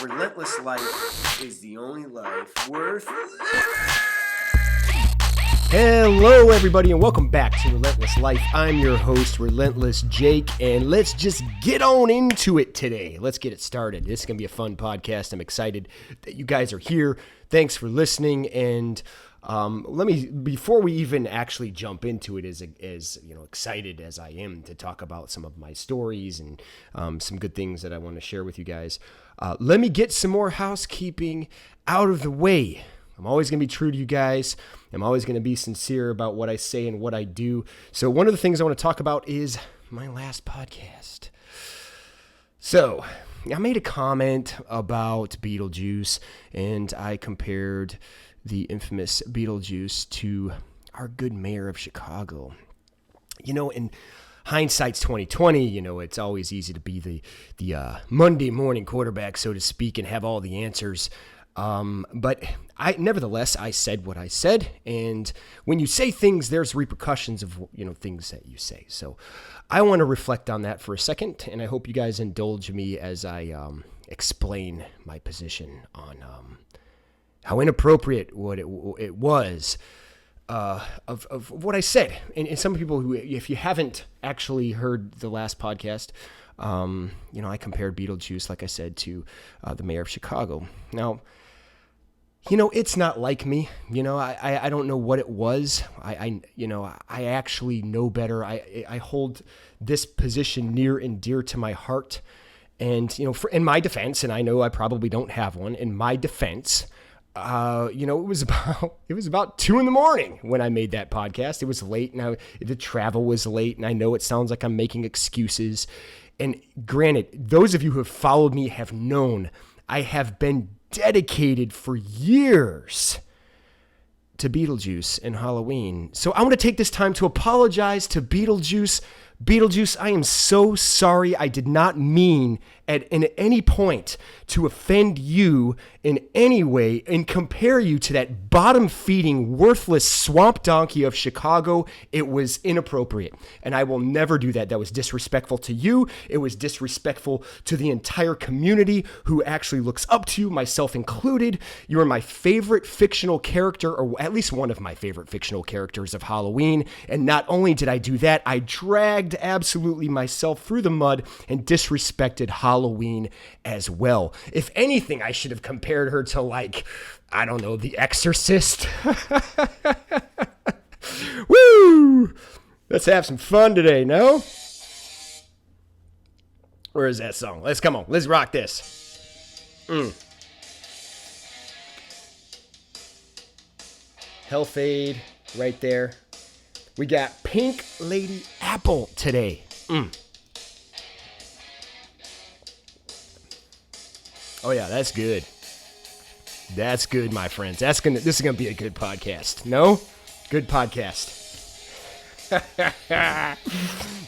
relentless life is the only life worth living. Hello, everybody, and welcome back to Relentless Life. I'm your host, Relentless Jake, and let's just get on into it today. Let's get it started. This is going to be a fun podcast. I'm excited that you guys are here. Thanks for listening, and before we even actually jump into it, as excited as I am to talk about some of my stories and some good things that I want to share with you guys, let me get some more housekeeping out of the way. I'm always going to be true to you guys. I'm always going to be sincere about what I say and what I do. So one of the things I want to talk about is my last podcast. So I made a comment about Beetlejuice, and I compared the infamous Beetlejuice to our good mayor of Chicago. You know, in hindsight's 2020, it's always easy to be the Monday morning quarterback, so to speak, and have all the answers. But nevertheless, I said what I said, and when you say things, there's repercussions of, things that you say. So I want to reflect on that for a second, and I hope you guys indulge me as I, explain my position on, how inappropriate it was, of what I said. And some people who, if you haven't actually heard the last podcast, I compared Beetlejuice, like I said, to, the mayor of Chicago. Now, it's not like me. I don't know what it was. I actually know better. I hold this position near and dear to my heart. And, in my defense, and I know I probably don't have one, in my defense, it was about 2 a.m. when I made that podcast. It was late, and the travel was late, and I know it sounds like I'm making excuses. And granted, those of you who have followed me have known I have been dedicated for years to Beetlejuice and Halloween. So I want to take this time to apologize to Beetlejuice. Beetlejuice, I am so sorry. I did not mean at any point to offend you in any way and compare you to that bottom-feeding, worthless swamp donkey of Chicago. It was inappropriate, and I will never do that. That was disrespectful to you. It was disrespectful to the entire community who actually looks up to you, myself included. You are my favorite fictional character, or at least one of my favorite fictional characters of Halloween, and not only did I do that, I dragged absolutely myself through the mud and disrespected Halloween as well. If anything, I should have compared her to, I don't know, The Exorcist. Woo! Let's have some fun today, no? Where is that song? Let's rock this. Health Aid right there. We got Pink Lady Apple today. Oh yeah, that's good. That's good, my friends. This is gonna be a good podcast. No? Good podcast.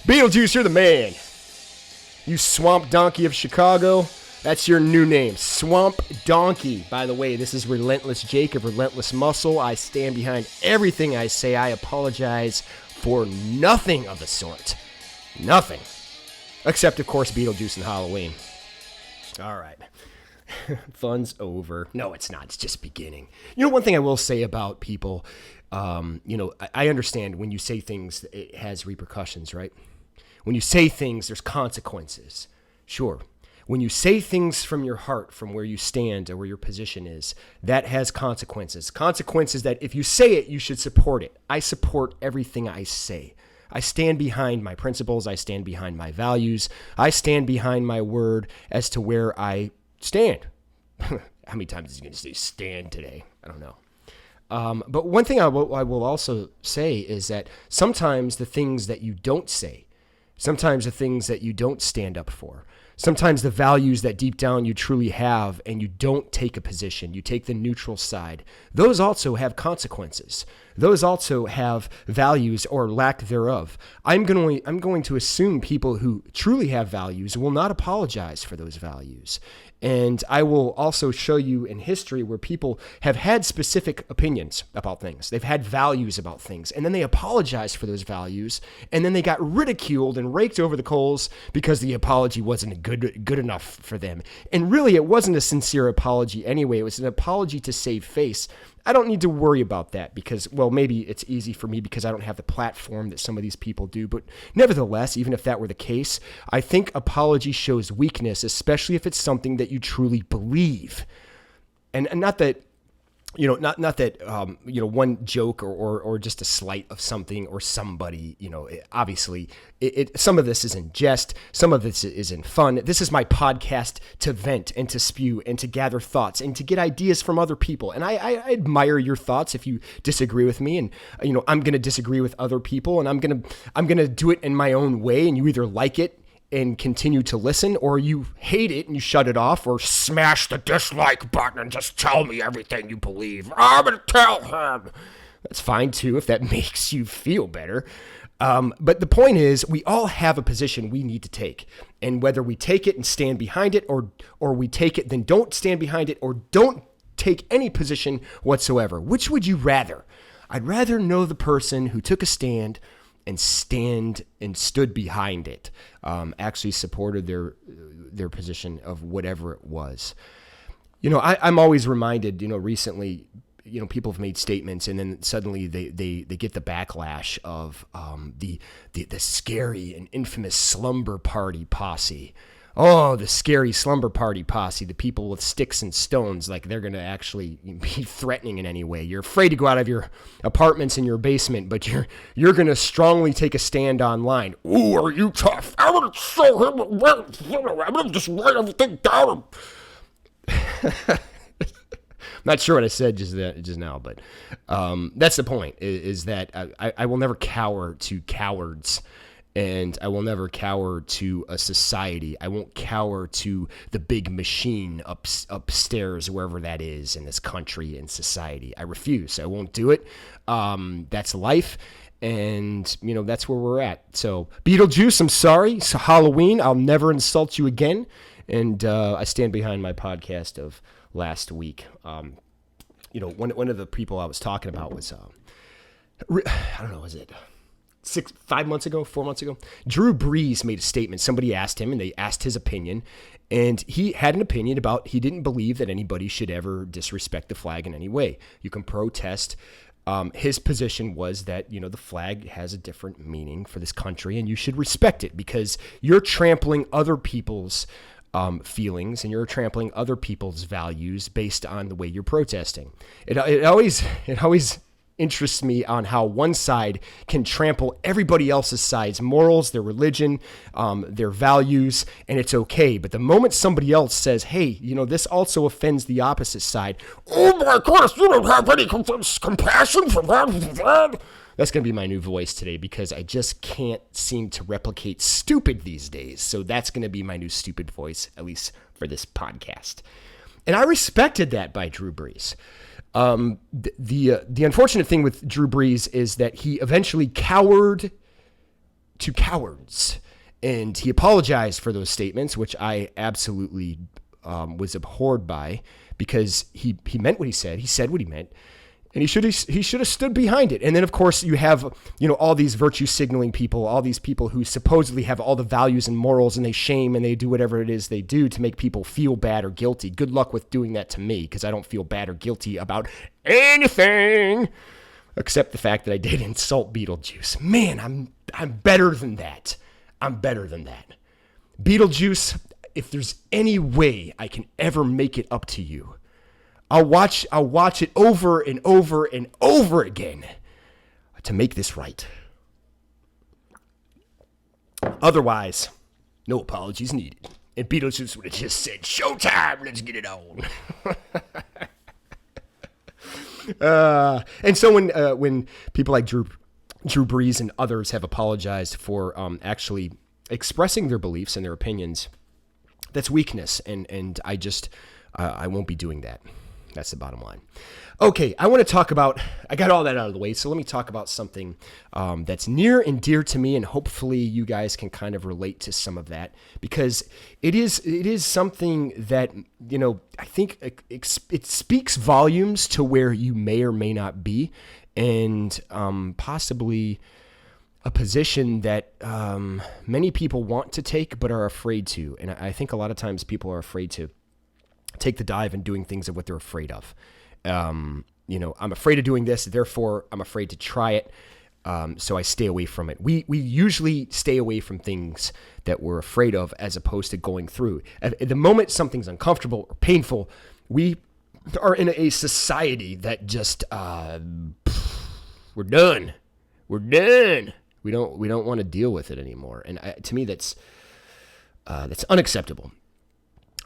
Beetlejuice, you're the man. You swamp donkey of Chicago. That's your new name, Swamp Donkey. By the way, this is Relentless Jake of Relentless Muscle. I stand behind everything I say. I apologize for nothing of the sort. Nothing. Except, of course, Beetlejuice and Halloween. All right. Fun's over. No, it's not. It's just beginning. One thing I will say about people, I understand when you say things, it has repercussions, right? When you say things, there's consequences. Sure. When you say things from your heart, from where you stand or where your position is, that has consequences. Consequences that if you say it, you should support it. I support everything I say. I stand behind my principles. I stand behind my values. I stand behind my word as to where I stand. How many times is he going to say stand today? I don't know. But one thing I will also say is that sometimes the things that you don't say, sometimes the things that you don't stand up for, sometimes the values that deep down you truly have and you don't take a position, you take the neutral side, those also have consequences. those also have values or lack thereof. I'm going to assume people who truly have values will not apologize for those values. And I will also show you in history where people have had specific opinions about things. They've had values about things, and then they apologized for those values, and then they got ridiculed and raked over the coals because the apology wasn't good enough for them. And really, it wasn't a sincere apology anyway. It was an apology to save face. I don't need to worry about that because, well, maybe it's easy for me because I don't have the platform that some of these people do. But nevertheless, even if that were the case, I think apology shows weakness, especially if it's something that you truly believe. And not that, not that, one joke or just a slight of something or somebody, obviously some of this is in jest. Some of this is in fun. This is my podcast to vent and to spew and to gather thoughts and to get ideas from other people. And I admire your thoughts if you disagree with me. And, I'm going to disagree with other people, and I'm going to do it in my own way. And you either like it and continue to listen, or you hate it and you shut it off, or smash the dislike button and just tell me everything you believe. I'm going to tell him. That's fine too, if that makes you feel better. But the point is, we all have a position we need to take. And whether we take it and stand behind it, or we take it then don't stand behind it, or don't take any position whatsoever. Which would you rather? I'd rather know the person who took a stand and stood behind it, actually supported their position of whatever it was. I'm always reminded, recently, people have made statements and then suddenly they get the backlash of the scary and infamous slumber party posse. Oh, the scary slumber party posse, the people with sticks and stones, like they're going to actually be threatening in any way. You're afraid to go out of your apartments in your basement, but you're going to strongly take a stand online. Ooh, are you tough? I'm going to show him. I'm going to just write everything down. Not sure what I said just now, but that's the point, is that I will never cower to cowards. And I will never cower to a society. I won't cower to the big machine upstairs, wherever that is in this country and society. I refuse. I won't do it. That's life. And, that's where we're at. So, Beetlejuice, I'm sorry. It's Halloween. I'll never insult you again. And I stand behind my podcast of last week. One of the people I was talking about was, I don't know, was it 4 months ago, Drew Brees made a statement. Somebody asked him, and they asked his opinion, and he had an opinion about he didn't believe that anybody should ever disrespect the flag in any way. You can protest. His position was that, the flag has a different meaning for this country, and you should respect it because you're trampling other people's feelings, and you're trampling other people's values based on the way you're protesting. It always interests me on how one side can trample everybody else's side's morals, their religion, their values, and it's okay. But the moment somebody else says, hey, this also offends the opposite side, oh my goodness, you don't have any compassion for that. That's going to be my new voice today because I just can't seem to replicate stupid these days. So that's going to be my new stupid voice, at least for this podcast. And I respected that by Drew Brees. The unfortunate thing with Drew Brees is that he eventually cowered to cowards, and he apologized for those statements, which I absolutely was abhorred by because he meant what he said. He said what he meant, and he should have stood behind it. And then, of course, you have all these virtue signaling people, all these people who supposedly have all the values and morals, and they shame and they do whatever it is they do to make people feel bad or guilty. Good luck with doing that to me, because I don't feel bad or guilty about anything except the fact that I did insult Beetlejuice. Man, I'm better than that. I'm better than that. Beetlejuice, if there's any way I can ever make it up to you, I'll watch it over and over and over again to make this right. Otherwise, no apologies needed. And Beetlejuice would have just said, showtime, let's get it on. And so when people like Drew Brees and others have apologized for actually expressing their beliefs and their opinions, that's weakness. And I won't be doing that. That's the bottom line. Okay, I got all that out of the way, so let me talk about something that's near and dear to me, and hopefully you guys can kind of relate to some of that, because it is something that, I think it speaks volumes to where you may or may not be, and possibly a position that many people want to take but are afraid to. And I think a lot of times people are afraid to take the dive and doing things of what they're afraid of. I'm afraid of doing this, therefore I'm afraid to try it. So I stay away from it. We usually stay away from things that we're afraid of as opposed to going through. At the moment something's uncomfortable or painful, we are in a society that just, we're done. We're done. We don't want to deal with it anymore. And to me, that's unacceptable.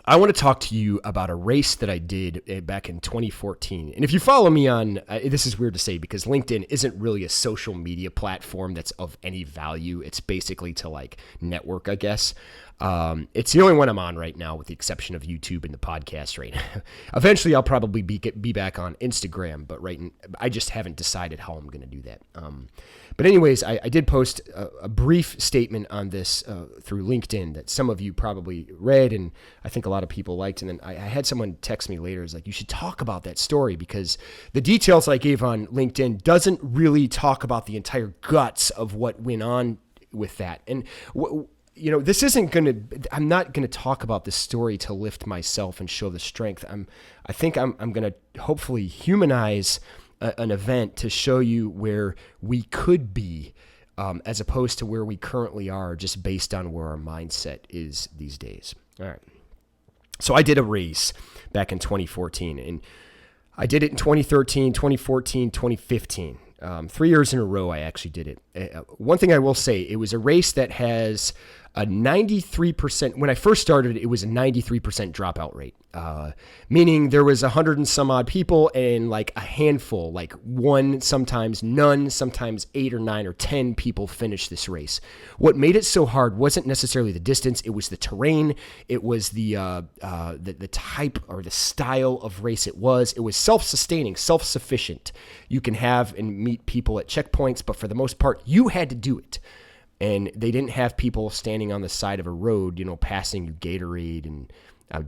I want to talk to you about a race that I did back in 2014. And if you follow me on, this is weird to say because LinkedIn isn't really a social media platform that's of any value. It's basically to like network, I guess. It's the only one I'm on right now with the exception of YouTube and the podcast right now. Eventually I'll probably be back on Instagram, but I just haven't decided how I'm going to do that. But anyways, I did post a brief statement on this through LinkedIn that some of you probably read, and I think a lot of people liked. And then I had someone text me later. It's like, you should talk about that story because the details I gave on LinkedIn doesn't really talk about the entire guts of what went on with that. And this isn't I'm not going to talk about this story to lift myself and show the strength. I think I'm going to hopefully humanize an event to show you where we could be as opposed to where we currently are, just based on where our mindset is these days. All right. So I did a race back in 2014, and I did it in 2013, 2014, 2015. 3 years in a row, I actually did it. One thing I will say, it was a race that has a 93%. When I first started, it was a 93% dropout rate, meaning there was 100 and some odd people and like a handful, like one, sometimes none, sometimes 8 or 9 or 10 people finished this race. What made it so hard wasn't necessarily the distance; it was the terrain, it was the type or the style of race. It was self-sustaining, self-sufficient. You can have and meet people at checkpoints, but for the most part, you had to do it. And they didn't have people standing on the side of a road, passing you Gatorade and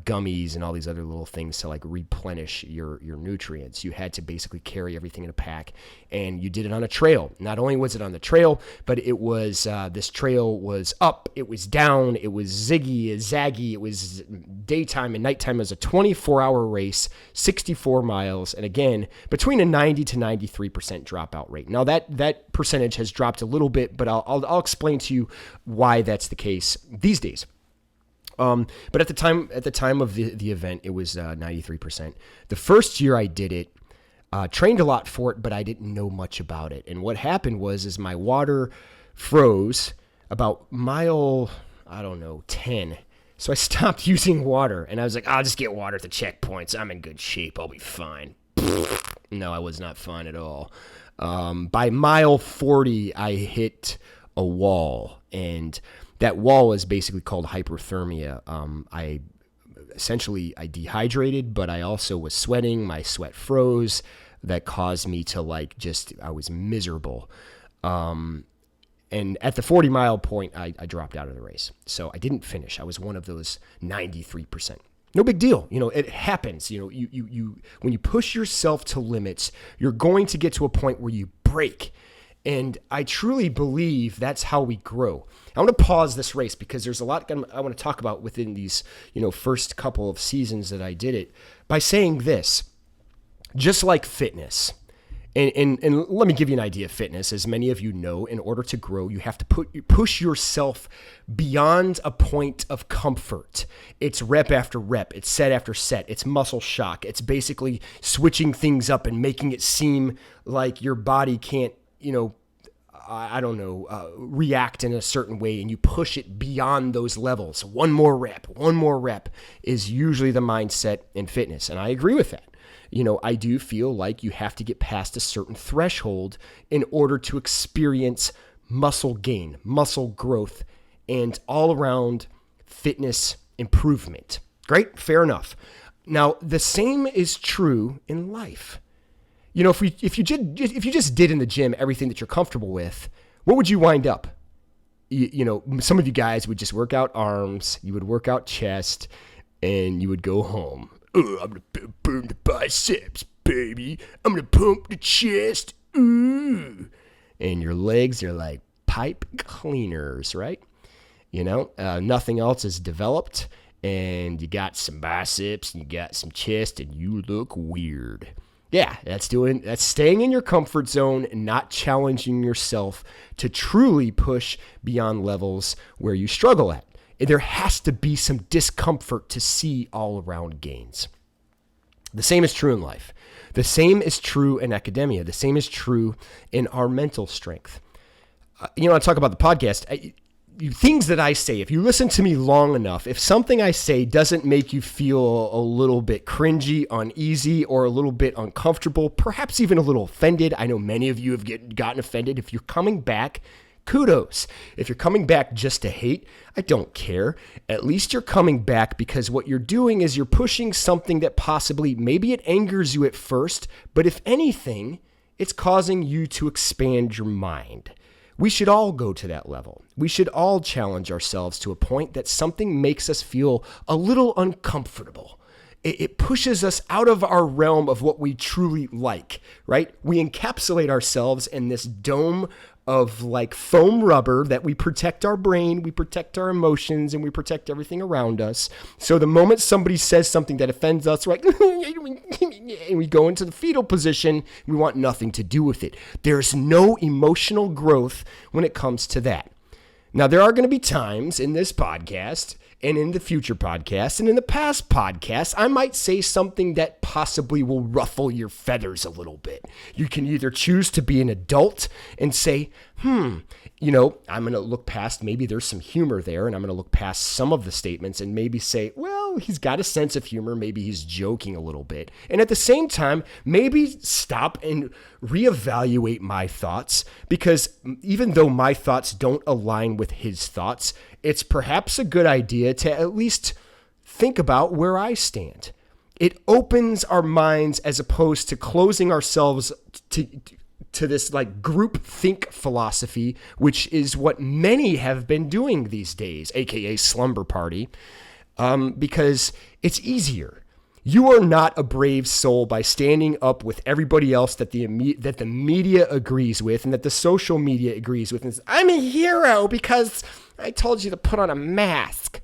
gummies and all these other little things to like replenish your nutrients. You had to basically carry everything in a pack, and you did it on a trail. Not only was it on the trail, but it was this trail was up, it was down, it was ziggy, zaggy, it was daytime and nighttime. It was a 24-hour race, 64 miles, and again, between a 90 to 93% dropout rate. Now that percentage has dropped a little bit, but I'll explain to you why that's the case these days. But at the time of the event, it was 93%. The first year I did it, trained a lot for it, but I didn't know much about it. And what happened was my water froze about mile, 10. So I stopped using water, and I was like, I'll just get water at the checkpoints. I'm in good shape. I'll be fine. No, I was not fine at all. By mile 40, I hit a wall, and that wall is basically called hyperthermia. I dehydrated, but I also was sweating. My sweat froze. That caused me to I was miserable. And at the 40-mile point, I dropped out of the race. So I didn't finish. I was one of those 93%. No big deal. It happens. You when you push yourself to limits, you're going to get to a point where you break. And I truly believe that's how we grow. I want to pause this race because there's a lot I want to talk about within these, first couple of seasons that I did it by saying this, just like fitness. And let me give you an idea of fitness. As many of you know, in order to grow, you have to push yourself beyond a point of comfort. It's rep after rep. It's set after set. It's muscle shock. It's basically switching things up and making it seem like your body can't, react in a certain way, and you push it beyond those levels. One more rep is usually the mindset in fitness. And I agree with that. I do feel like you have to get past a certain threshold in order to experience muscle gain, muscle growth, and all around fitness improvement. Great. Fair enough. Now, the same is true in life. You know, if you just did in the gym everything that you're comfortable with, what would you wind up? You know, some of you guys would just work out arms, you would work out chest, and you would go home. Oh, I'm going to burn the biceps, baby. I'm going to pump the chest. Ooh. And your legs are like pipe cleaners, right? You know, nothing else is developed, and you got some biceps, and you got some chest, and you look weird. Yeah, that's staying in your comfort zone and not challenging yourself to truly push beyond levels where you struggle at. There has to be some discomfort to see all around gains. The same is true in life. The same is true in academia. The same is true in our mental strength. You know, I talk about the podcast. Things that I say, if you listen to me long enough, if something I say doesn't make you feel a little bit cringy, uneasy, or a little bit uncomfortable, perhaps even a little offended, I know many of you have gotten offended. If you're coming back, kudos. If you're coming back just to hate, I don't care. At least you're coming back because what you're doing is you're pushing something that possibly, maybe it angers you at first, but if anything, it's causing you to expand your mind. We should all go to that level. We should all challenge ourselves to a point that something makes us feel a little uncomfortable. It pushes us out of our realm of what we truly like, right? We encapsulate ourselves in this dome of like foam rubber that we protect our brain, we protect our emotions, and we protect everything around us. So the moment somebody says something that offends us, we're like, and we go into the fetal position, we want nothing to do with it. There's no emotional growth when it comes to that. Now, there are going to be times in this podcast and in the future podcasts and in the past podcasts, I might say something that possibly will ruffle your feathers a little bit. You can either choose to be an adult and say, you know, I'm going to look past, maybe there's some humor there, and I'm going to look past some of the statements and maybe say, well, he's got a sense of humor. Maybe he's joking a little bit. And at the same time, maybe stop and reevaluate my thoughts, because even though my thoughts don't align with his thoughts, it's perhaps a good idea to at least think about where I stand. It opens our minds as opposed to closing ourselves to this like group think philosophy, which is what many have been doing these days, aka slumber party, because it's easier. You are not a brave soul by standing up with everybody else that the media agrees with and that the social media agrees with. And says, I'm a hero because I told you to put on a mask.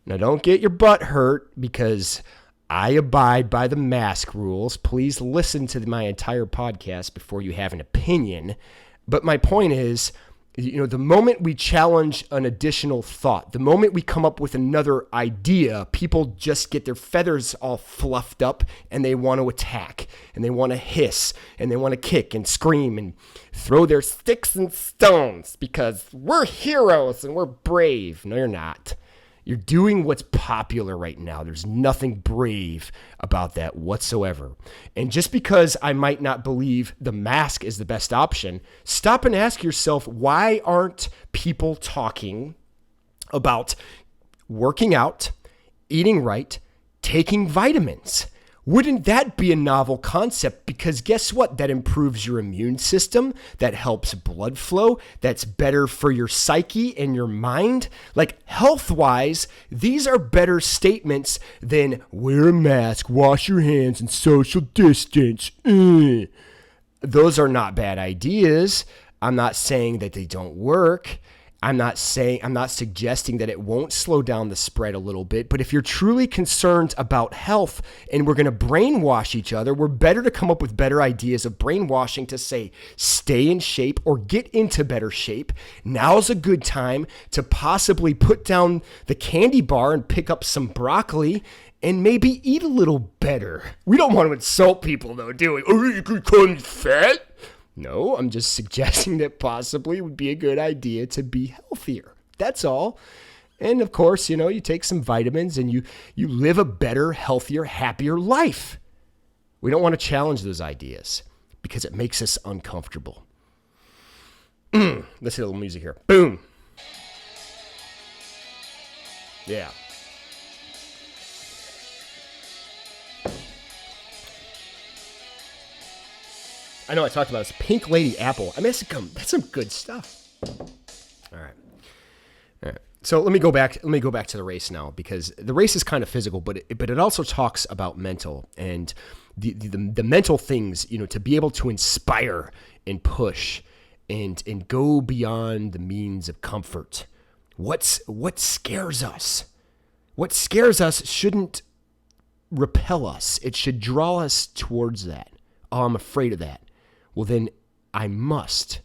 Now, don't get your butt hurt because I abide by the mask rules. Please listen to my entire podcast before you have an opinion. But my point is, you know, the moment we challenge an additional thought, the moment we come up with another idea, people just get their feathers all fluffed up and they want to attack and they want to hiss and they want to kick and scream and throw their sticks and stones because we're heroes and we're brave. No, you're not. You're doing what's popular right now. There's nothing brave about that whatsoever. And just because I might not believe the mask is the best option, stop and ask yourself, why aren't people talking about working out, eating right, taking vitamins? Wouldn't that be a novel concept? Because guess what? That improves your immune system. That helps blood flow. That's better for your psyche and your mind. Like health-wise, these are better statements than wear a mask, wash your hands, and social distance. Those are not bad ideas. I'm not saying that they don't work. I'm not suggesting that it won't slow down the spread a little bit, but if you're truly concerned about health and we're going to brainwash each other, we're better to come up with better ideas of brainwashing to say, stay in shape or get into better shape. Now's a good time to possibly put down the candy bar and pick up some broccoli and maybe eat a little better. We don't want to insult people though, do we? Oh, you could call me fat? No, I'm just suggesting that possibly it would be a good idea to be healthier. That's all. And of course, you know, you take some vitamins and you live a better, healthier, happier life. We don't want to challenge those ideas because it makes us uncomfortable. Let's hit a little music here. Boom. Yeah. I know I talked about this. Pink Lady Apple. I mean, that's some good stuff. All right. So let me go back to the race now, because the race is kind of physical, but it also talks about mental and the mental things, to be able to inspire and push and go beyond the means of comfort. What scares us? What scares us shouldn't repel us. It should draw us towards that. Oh, I'm afraid of that. Well, then I must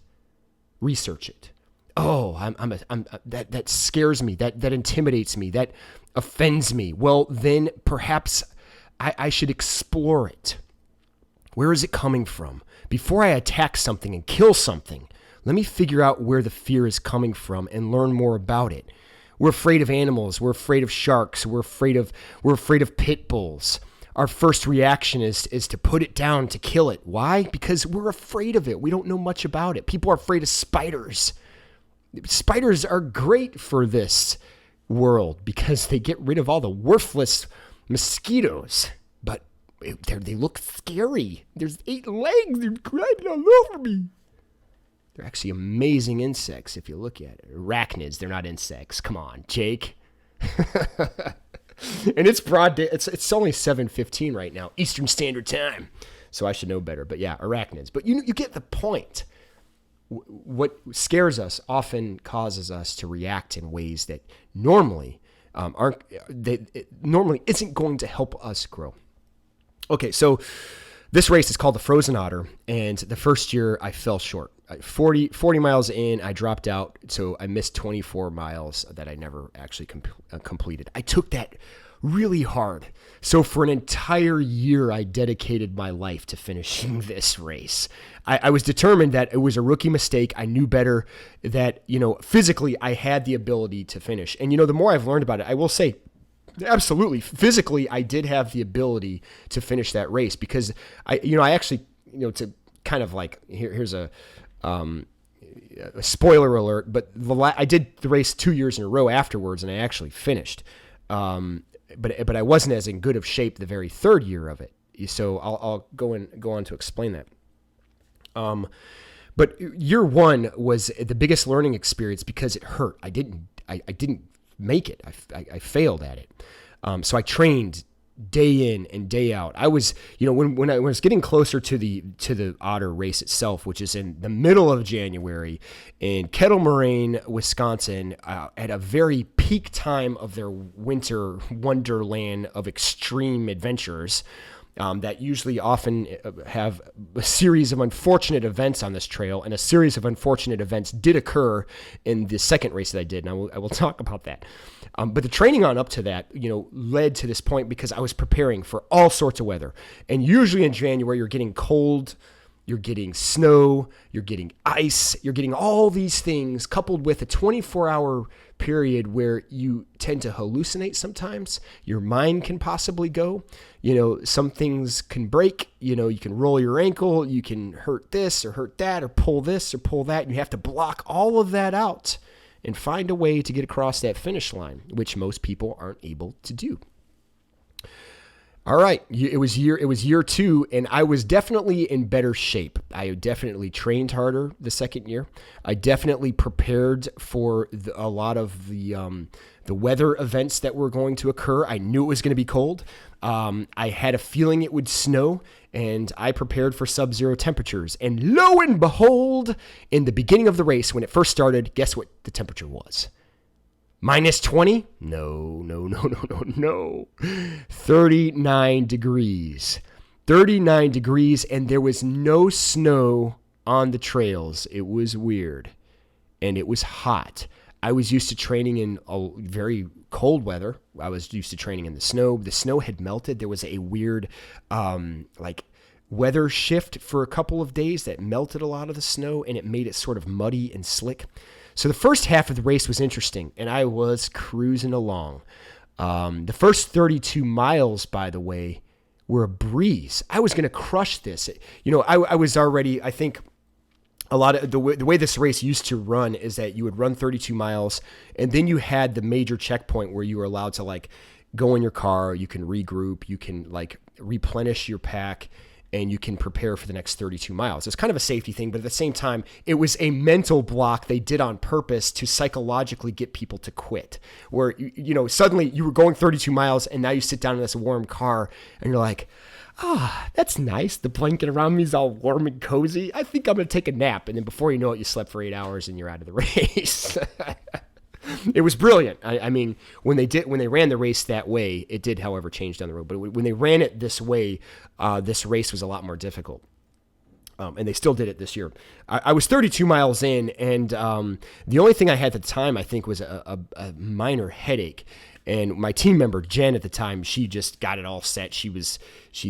research it. Oh, that scares me. That intimidates me. That offends me. Well, then perhaps I should explore it. Where is it coming from? Before I attack something and kill something, let me figure out where the fear is coming from and learn more about it. We're afraid of animals. We're afraid of sharks. We're afraid of pit bulls. Our first reaction is to put it down, to kill it. Why? Because we're afraid of it. We don't know much about it. People are afraid of spiders. Spiders are great for this world because they get rid of all the worthless mosquitoes. But they look scary. There's 8 legs. They're crawling all over me. They're actually amazing insects if you look at it. Arachnids, they're not insects. Come on, Jake. And it's broad day. It's only 7:15 right now, Eastern Standard Time. So I should know better. But yeah, arachnids. But you get the point. What scares us often causes us to react in ways that normally normally isn't going to help us grow. Okay, so this race is called the Frozen Otter, and the first year I fell short. 40 miles in, I dropped out, so I missed 24 miles that I never actually completed. I took that really hard. So for an entire year, I dedicated my life to finishing this race. I was determined that it was a rookie mistake. I knew better, that, physically I had the ability to finish. And, the more I've learned about it, I will say, absolutely, physically, I did have the ability to finish that race because I actually, to kind of like, here's a spoiler alert, but I did the race 2 years in a row afterwards, and I actually finished. But I wasn't as in good of shape the very third year of it. So I'll go on to explain that. But year one was the biggest learning experience because it hurt. I didn't make it. I failed at it. So I trained day in and day out. I was, when I was getting closer to the Otter race itself, which is in the middle of January in Kettle Moraine, Wisconsin, at a very peak time of their winter wonderland of extreme adventures. That usually often have a series of unfortunate events on this trail, and a series of unfortunate events did occur in the second race that I did, and I will talk about that. But the training on up to that, led to this point because I was preparing for all sorts of weather. And usually in January, you're getting cold, you're getting snow, you're getting ice, you're getting all these things coupled with a 24-hour period where you tend to hallucinate sometimes. Your mind can possibly go. Some things can break. You can roll your ankle, you can hurt this or hurt that or pull this or pull that. And you have to block all of that out and find a way to get across that finish line, which most people aren't able to do. All right, it was year 2, and I was definitely in better shape. I definitely trained harder the second year. I definitely prepared for a lot of the weather events that were going to occur. I knew it was going to be cold. I had a feeling it would snow, and I prepared for sub-zero temperatures. And lo and behold, in the beginning of the race, when it first started, guess what the temperature was? Minus 20? No. 39 degrees. 39 degrees, and there was no snow on the trails. It was weird, and it was hot. I was used to training in a very cold weather. I was used to training in the snow. The snow had melted. There was a weird, weather shift for a couple of days that melted a lot of the snow, and it made it sort of muddy and slick. So the first half of the race was interesting, and I was cruising along. The first 32 miles, by the way, were a breeze. I was going to crush this. I was already, I think, a lot of the way this race used to run is that you would run 32 miles, and then you had the major checkpoint where you were allowed to go in your car, you can regroup, you can replenish your pack, and you can prepare for the next 32 miles. It's kind of a safety thing, but at the same time, it was a mental block they did on purpose to psychologically get people to quit. Where, suddenly you were going 32 miles and now you sit down in this warm car and you're like, that's nice. The blanket around me is all warm and cozy. I think I'm going to take a nap. And then before you know it, you slept for 8 hours and you're out of the race. It was brilliant. I mean, when they ran the race that way, it did, however, change down the road. But when they ran it this way, this race was a lot more difficult. And they still did it this year. I was 32 miles in, and the only thing I had at the time, I think, was a minor headache. And my team member, Jen, at the time, she just got it all set. She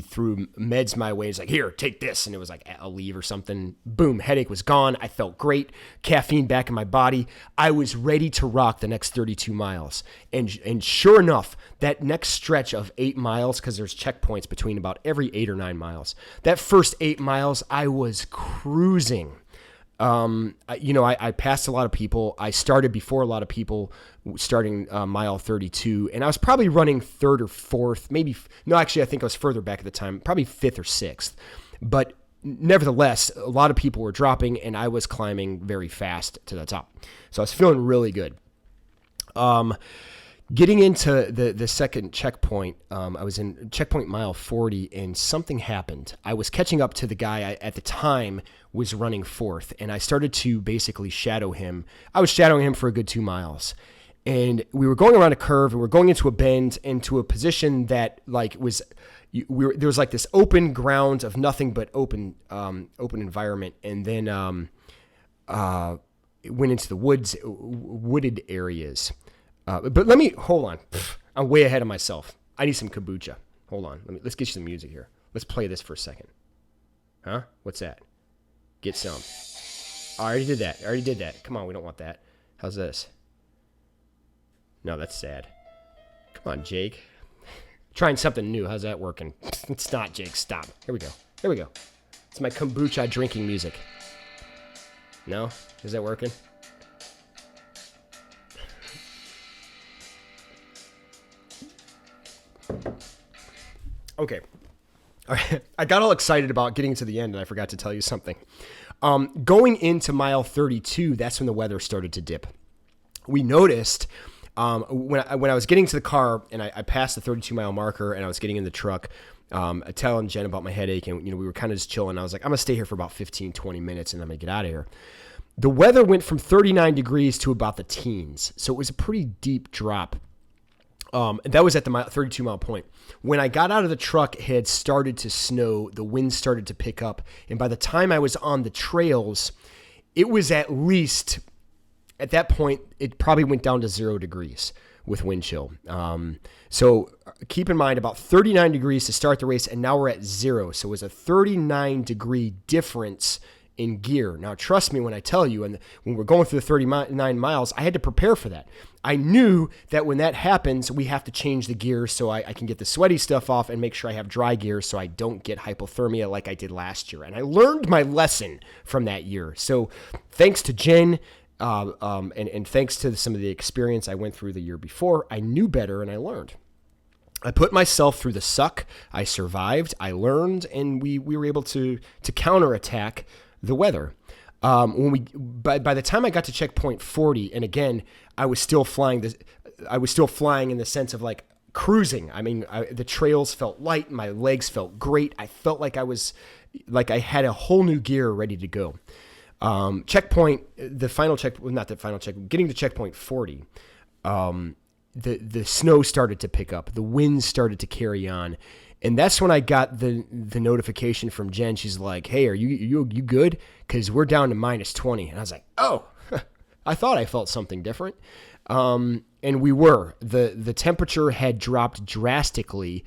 threw meds my way. It's like, here, take this. And it was like Aleve or something. Boom, headache was gone. I felt great. Caffeine back in my body. I was ready to rock the next 32 miles. And sure enough, that next stretch of 8 miles, because there's checkpoints between about every 8 or 9 miles, that first 8 miles, I was cruising. I passed a lot of people. I started before a lot of people, starting mile 32, and I was probably running third or fourth, I think I was further back at the time, probably fifth or sixth. But nevertheless, a lot of people were dropping, and I was climbing very fast to the top. So I was feeling really good. Getting into the second checkpoint, I was in checkpoint mile 40, and something happened. I was catching up to the guy at the time was running fourth, and I started to basically shadow him. I was shadowing him for a good 2 miles, and we were going around a curve, and we're going into a bend, into a position that there was like this open ground of nothing but open environment, and then it went into the wooded areas. But let me, hold on. I'm way ahead of myself. I need some kombucha. Hold on. Let's get you some music here. Let's play this for a second. Huh? What's that? Get some. I already did that. Come on, we don't want that. How's this? No, that's sad. Come on, Jake. Trying something new. How's that working? It's not, Jake. Stop. Here we go. It's my kombucha drinking music. No? Is that working? Okay. All right. I got all excited about getting to the end, and I forgot to tell you something. Going into mile 32, that's when the weather started to dip. We noticed when I was getting to the car, and I passed the 32-mile marker, and I was getting in the truck, telling Jen about my headache, and we were kind of just chilling. I was like, I'm going to stay here for about 15, 20 minutes, and I'm going to get out of here. The weather went from 39 degrees to about the teens, so it was a pretty deep drop. That was at the 32-mile point. When I got out of the truck, it had started to snow. The wind started to pick up. And by the time I was on the trails, it was at least, at that point, it probably went down to 0 degrees with wind chill. So keep in mind, about 39 degrees to start the race, and now we're at 0. So it was a 39-degree difference in gear. Now, trust me when I tell you, and when we're going through the 39 miles, I had to prepare for that. I knew that when that happens, we have to change the gear so I can get the sweaty stuff off and make sure I have dry gear so I don't get hypothermia like I did last year. And I learned my lesson from that year. So thanks to Jen, and thanks to some of the experience I went through the year before, I knew better and I learned. I put myself through the suck. I survived. I learned, and we were able to counterattack the weather. By the time I got to checkpoint 40, and again, I was still flying in the sense of like cruising. I mean, the trails felt light. My legs felt great. I felt like I had a whole new gear ready to go. Getting to checkpoint 40, the snow started to pick up. The wind started to carry on. And that's when I got the notification from Jen. She's like, hey, are you good? Because we're down to minus 20. And I was like, oh, I thought I felt something different. And we were. The temperature had dropped drastically,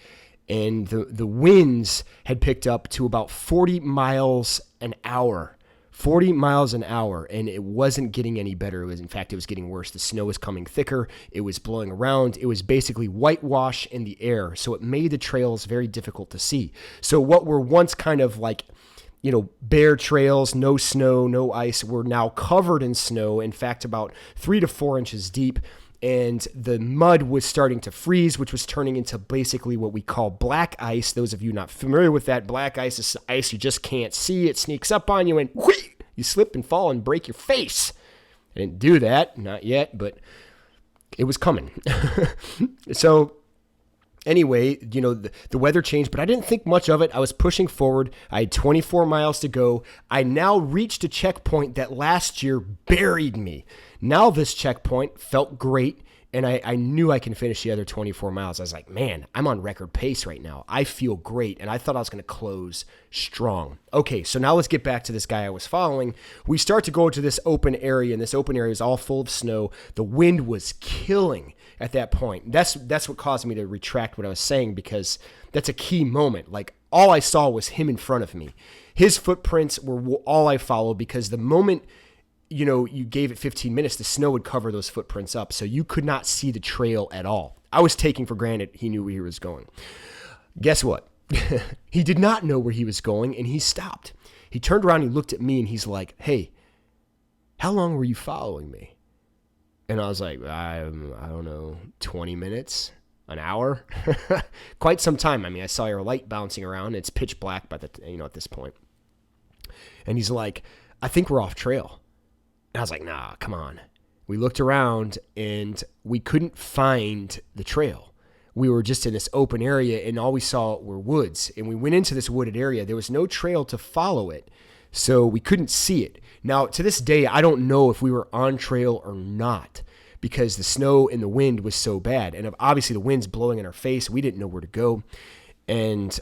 and the winds had picked up to about 40 miles an hour. 40 miles an hour, and it wasn't getting any better. In fact, it was getting worse. The snow was coming thicker. It was blowing around. It was basically whitewash in the air, so it made the trails very difficult to see. So what were once kind of like, bare trails, no snow, no ice, were now covered in snow. In fact, about 3 to 4 inches deep. and the mud was starting to freeze, which was turning into basically what we call black ice. Those of you not familiar with that, black ice is ice you just can't see. It sneaks up on you and whee, you slip and fall and break your face. I didn't do that, not yet, but it was coming. So anyway, the weather changed, but I didn't think much of it. I was pushing forward. I had 24 miles to go. I now reached a checkpoint that last year buried me. Now this checkpoint felt great, and I knew I can finish the other 24 miles. I was like, man, I'm on record pace right now. I feel great, and I thought I was going to close strong. Okay, so now let's get back to this guy I was following. We start to go to this open area, and this open area is all full of snow. The wind was killing at that point. That's what caused me to retract what I was saying, because that's a key moment. Like, all I saw was him in front of me. His footprints were all I followed, because the moment you gave it 15 minutes, the snow would cover those footprints up, so you could not see the trail at all. I was taking for granted he knew where he was going. Guess what? He did not know where he was going, and he stopped. He turned around, he looked at me, and he's like, hey, how long were you following me? And I was like, I don't know, 20 minutes, an hour, quite some time. I mean, I saw your light bouncing around. It's pitch black by at this point. And he's like, I think we're off trail. And I was like, nah, come on. We looked around and we couldn't find the trail. We were just in this open area and all we saw were woods. And we went into this wooded area. There was no trail to follow it. So we couldn't see it. Now, to this day, I don't know if we were on trail or not, because the snow and the wind was so bad. And obviously the wind's blowing in our face. We didn't know where to go. And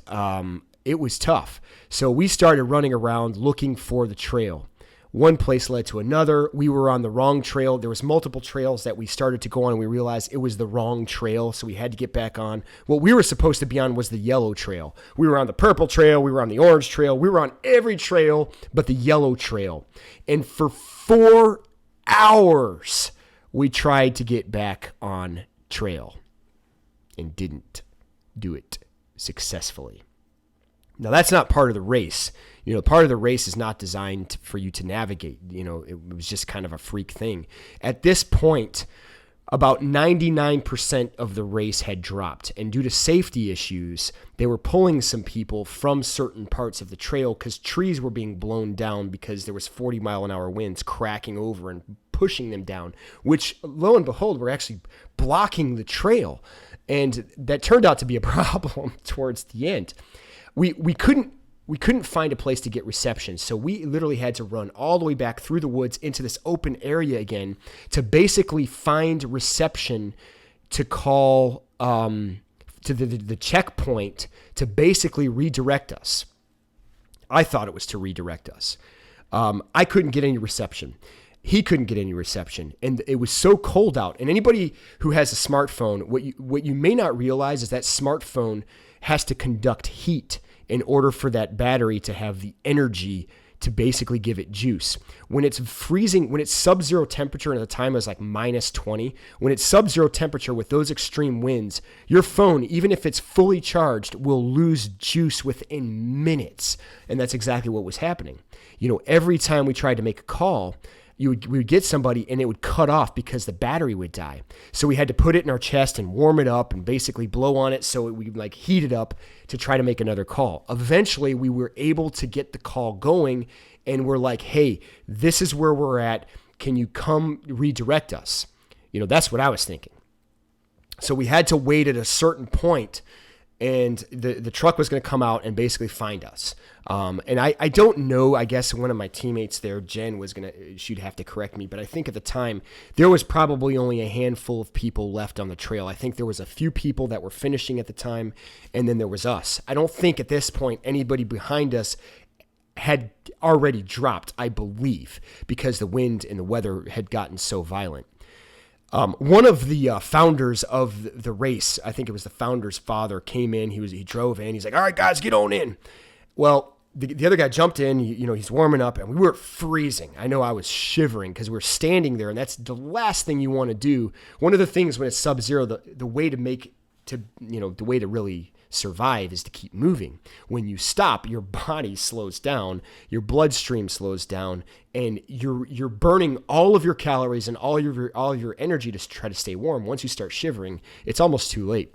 it was tough. So we started running around looking for the trail. One place led to another. We were on the wrong trail. There was multiple trails that we started to go on, and we realized it was the wrong trail, so we had to get back on. What we were supposed to be on was the yellow trail. We were on the purple trail. We were on the orange trail. We were on every trail but the yellow trail. And for 4 hours, we tried to get back on trail and didn't do it successfully. Now, that's not part of the race. Part of the race is not designed for you to navigate. It was just kind of a freak thing. At this point, about 99% of the race had dropped. And due to safety issues, they were pulling some people from certain parts of the trail because trees were being blown down because there was 40-mile-an-hour winds cracking over and pushing them down, which, lo and behold, were actually blocking the trail. And that turned out to be a problem towards the end. We couldn't find a place to get reception, so we literally had to run all the way back through the woods into this open area again to basically find reception to call to the checkpoint to basically redirect us. I thought it was to redirect us. I couldn't get any reception. He couldn't get any reception, and it was so cold out. And anybody who has a smartphone, what you may not realize is that smartphone has to conduct heat in order for that battery to have the energy to basically give it juice. When it's freezing, when it's sub-zero temperature, and at the time it was like minus 20, when it's sub-zero temperature with those extreme winds, your phone, even if it's fully charged, will lose juice within minutes. And that's exactly what was happening. Every time we tried to make a call, we would get somebody and it would cut off because the battery would die. So we had to put it in our chest and warm it up and basically blow on it so we would heat it up to try to make another call. Eventually, we were able to get the call going and we're like, hey, this is where we're at. Can you come redirect us? That's what I was thinking. So we had to wait at a certain point and the truck was going to come out and basically find us. And I don't know, I guess one of my teammates there, Jen, she'd have to correct me, but I think at the time there was probably only a handful of people left on the trail. I think there was a few people that were finishing at the time, and then there was us. I don't think at this point anybody behind us had already dropped, I believe, because the wind and the weather had gotten so violent. One of the founders of the race, I think it was the founder's father, came in. He drove in. He's like, all right, guys, get on in. Well, the other guy jumped in. He's warming up, and we were freezing. I know I was shivering because we were standing there, and that's the last thing you want to do. One of the things when it's sub-zero, the way to make the way to really survive is to keep moving. When you stop, your body slows down, your bloodstream slows down, and you're burning all of your calories and all your energy to try to stay warm. Once you start shivering, it's almost too late.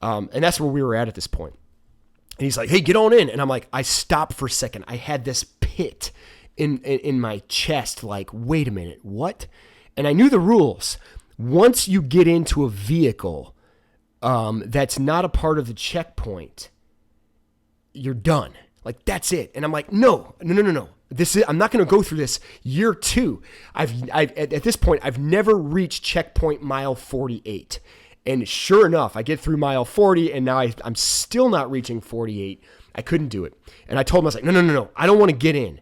And that's where we were at this point. And he's like, hey, get on in. And I'm like, I stopped for a second. I had this pit in my chest, like, wait a minute, what? And I knew the rules. Once you get into a vehicle that's not a part of the checkpoint, you're done. Like, that's it. And I'm like, no. I'm not going to go through this year 2. At this point, I've never reached checkpoint mile 48. And sure enough, I get through mile 40, and now I'm still not reaching 48. I couldn't do it. And I told him, I was like, no. I don't want to get in.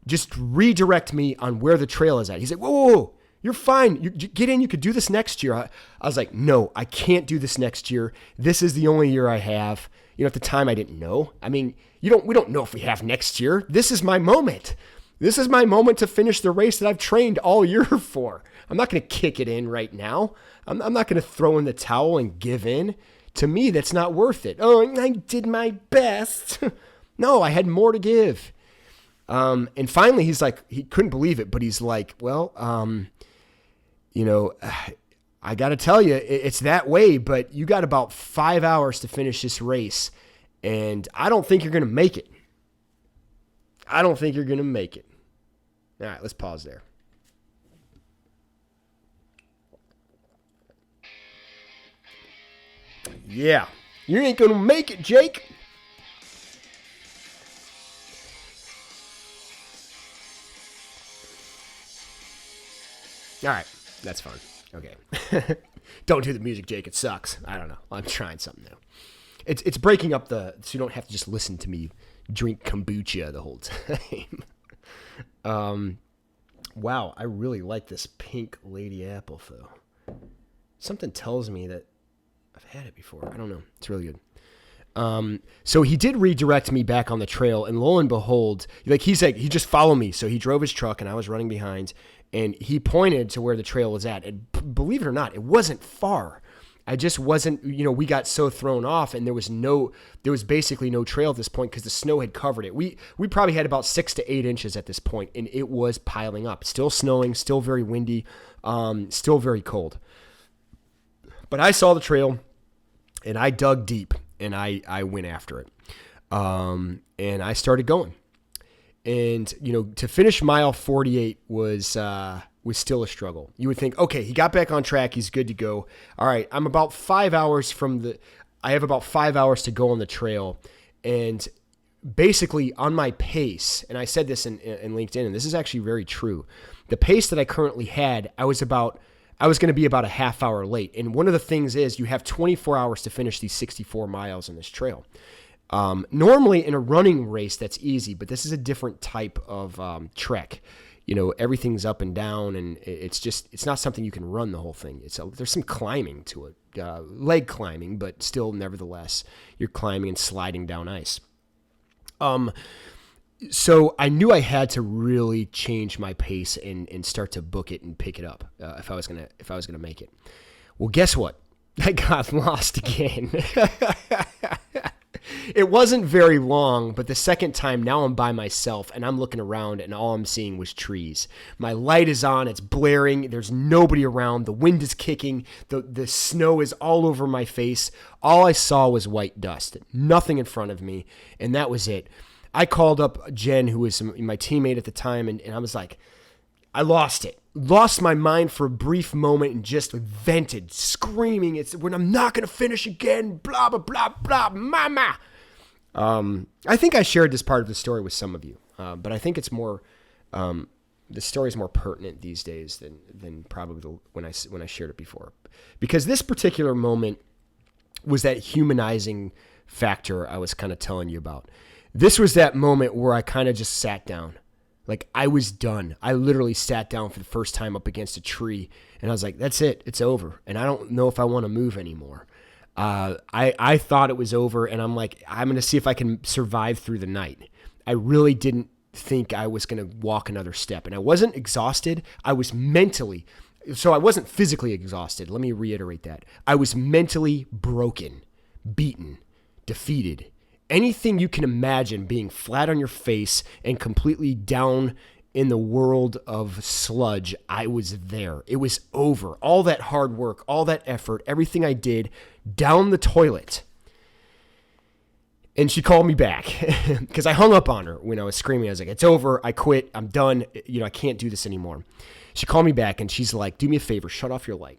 Just redirect me on where the trail is at. He's like, whoa. You're fine. You get in. You could do this next year. I was like, no, I can't do this next year. This is the only year I have. At the time I didn't know. I mean, we don't know if we have next year. This is my moment. This is my moment to finish the race that I've trained all year for. I'm not going to kick it in right now. I'm not going to throw in the towel and give in. To me, that's not worth it. Oh, I did my best. No, I had more to give. And finally, he's like, he couldn't believe it, but he's like, well, I got to tell you, it's that way, but you got about 5 hours to finish this race, and I don't think you're going to make it. All right, let's pause there. Yeah, you ain't going to make it, Jake. All right, that's fun. Okay. Don't do the music, Jake. It sucks. I don't know. I'm trying something new. It's breaking up so you don't have to just listen to me drink kombucha the whole time. Wow, I really like this pink Lady Apple, though. Something tells me that I've had it before. I don't know. It's really good. So he did redirect me back on the trail, and lo and behold, he just followed me. So he drove his truck, and I was running behind, and he pointed to where the trail was at. And believe it or not, it wasn't far. I just wasn't, we got so thrown off, and there was basically no trail at this point because the snow had covered it. We probably had about 6 to 8 inches at this point, and it was piling up. Still snowing, still very windy, still very cold. But I saw the trail, and I dug deep, and I went after it. And I started going. And, to finish mile 48 was still a struggle. You would think, okay, he got back on track. He's good to go. All right, I'm about 5 hours I have about 5 hours to go on the trail. And basically on my pace, and I said this in LinkedIn, and this is actually very true. The pace that I currently had, I was going to be about a half hour late. And one of the things is you have 24 hours to finish these 64 miles on this trail. Normally in a running race, that's easy, but this is a different type of trek. Everything's up and down, and it's not something you can run the whole thing. There's some climbing to it, leg climbing, but still, nevertheless, you're climbing and sliding down ice. So I knew I had to really change my pace and start to book it and pick it up if I was gonna make it. Well, guess what? I got lost again. It wasn't very long, but the second time, now I'm by myself, and I'm looking around, and all I'm seeing was trees. My light is on, it's blaring, there's nobody around, the wind is kicking, the snow is all over my face. All I saw was white dust, nothing in front of me, and that was it. I called up Jen, who was my teammate at the time, and I was like, I lost it. Lost my mind for a brief moment and just vented, screaming, when I'm not going to finish again, blah, blah, blah, blah, mama. I think I shared this part of the story with some of you, but I think it's more, the story is more pertinent these days than probably when I shared it before. Because this particular moment was that humanizing factor I was kind of telling you about. This was that moment where I kind of just sat down. Like, I was done. I literally sat down for the first time up against a tree, and I was like, that's it. It's over. And I don't know if I want to move anymore. I thought it was over, and I'm like, I'm going to see if I can survive through the night. I really didn't think I was going to walk another step. And I wasn't exhausted. I was mentally So I wasn't physically exhausted. Let me reiterate that. I was mentally broken, beaten, defeated. Anything you can imagine being flat on your face and completely down in the world of sludge, I was there. It was over. All that hard work, all that effort, everything I did, down the toilet. And she called me back because I hung up on her when I was screaming. I was like, it's over. I quit. I'm done. I can't do this anymore. She called me back and she's like, do me a favor. Shut off your light.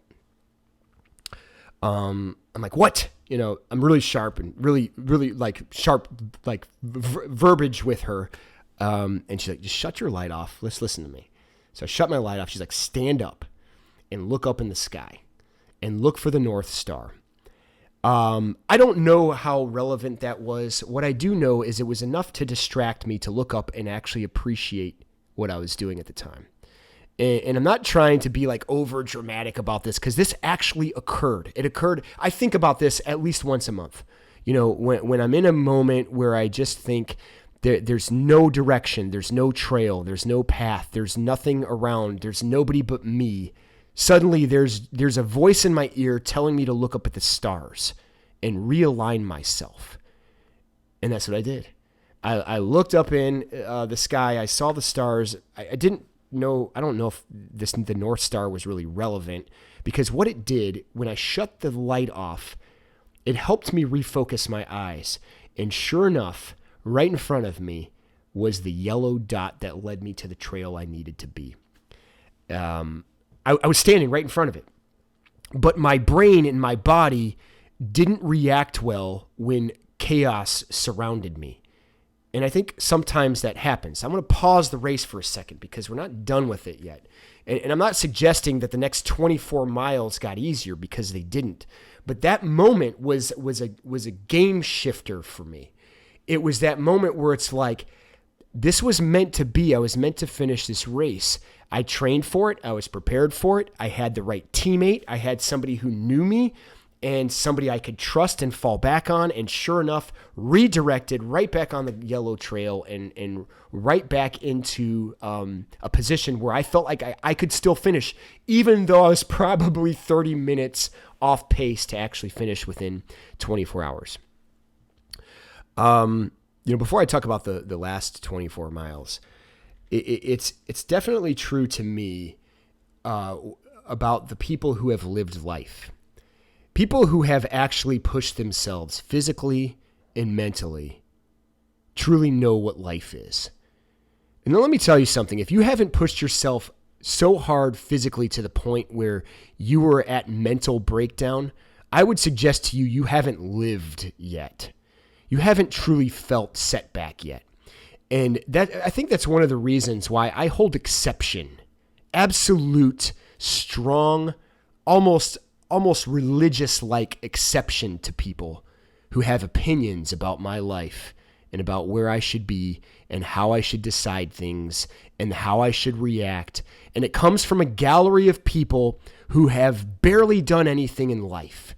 I'm like, what? I'm really sharp and really, really like sharp, like verbiage with her. And she's like, just shut your light off. Let's listen to me. So I shut my light off. She's like, stand up and look up in the sky and look for the North Star. I don't know how relevant that was. What I do know is it was enough to distract me to look up and actually appreciate what I was doing at the time. And I'm not trying to be like over dramatic about this because this actually occurred. It occurred. I think about this at least once a month. When I'm in a moment where I just think there's no direction, there's no trail, there's no path, there's nothing around, there's nobody but me. Suddenly there's a voice in my ear telling me to look up at the stars and realign myself. And that's what I did. I looked up in the sky. I saw the stars. I don't know if the North Star was really relevant because what it did when I shut the light off, it helped me refocus my eyes. And sure enough, right in front of me was the yellow dot that led me to the trail I needed to be. I was standing right in front of it, but my brain and my body didn't react well when chaos surrounded me. And I think sometimes that happens. I'm going to pause the race for a second because we're not done with it yet. And I'm not suggesting that the next 24 miles got easier because they didn't. But that moment was a game shifter for me. It was that moment where it's like, this was meant to be. I was meant to finish this race. I trained for it. I was prepared for it. I had the right teammate. I had somebody who knew me and somebody I could trust and fall back on. And sure enough, redirected right back on the yellow trail and right back into a position where I felt like I could still finish, even though I was probably 30 minutes off pace to actually finish within 24 hours. Before I talk about the last 24 miles, it's definitely true to me about the people who have lived life. People who have actually pushed themselves physically and mentally truly know what life is. And then let me tell you something. If you haven't pushed yourself so hard physically to the point where you were at mental breakdown, I would suggest to you, you haven't lived yet. You haven't truly felt setback yet. And I think that's one of the reasons why I hold exception, absolute, strong, almost religious-like exception to people who have opinions about my life and about where I should be and how I should decide things and how I should react. And it comes from a gallery of people who have barely done anything in life.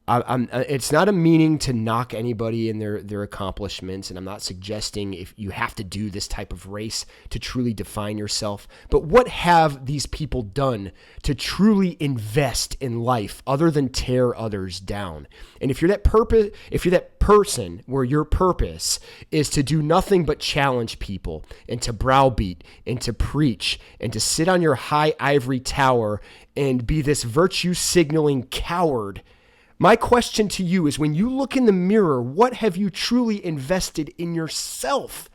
It's not a meaning to knock anybody in their accomplishments, and I'm not suggesting if you have to do this type of race to truly define yourself. But what have these people done to truly invest in life other than tear others down? And if you're that person where your purpose is to do nothing but challenge people and to browbeat and to preach and to sit on your high ivory tower and be this virtue signaling coward, my question to you is, when you look in the mirror, what have you truly invested in yourself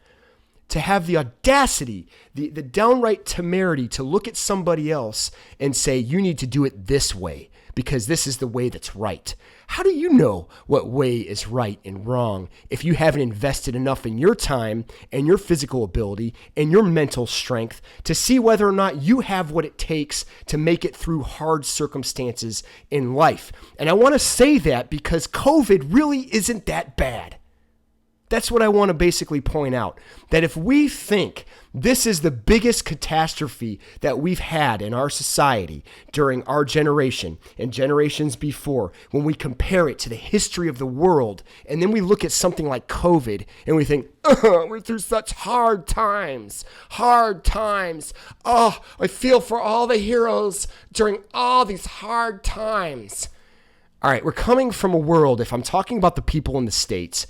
to have the audacity, the downright temerity to look at somebody else and say, you need to do it this way because this is the way that's right? How do you know what way is right and wrong if you haven't invested enough in your time and your physical ability and your mental strength to see whether or not you have what it takes to make it through hard circumstances in life? And I want to say that because COVID really isn't that bad. That's what I want to basically point out. That if we think this is the biggest catastrophe that we've had in our society during our generation and generations before, when we compare it to the history of the world, and then we look at something like COVID and we think, we're through such hard times. Oh, I feel for all the heroes during all these hard times. All right, we're coming from a world, if I'm talking about the people in the States,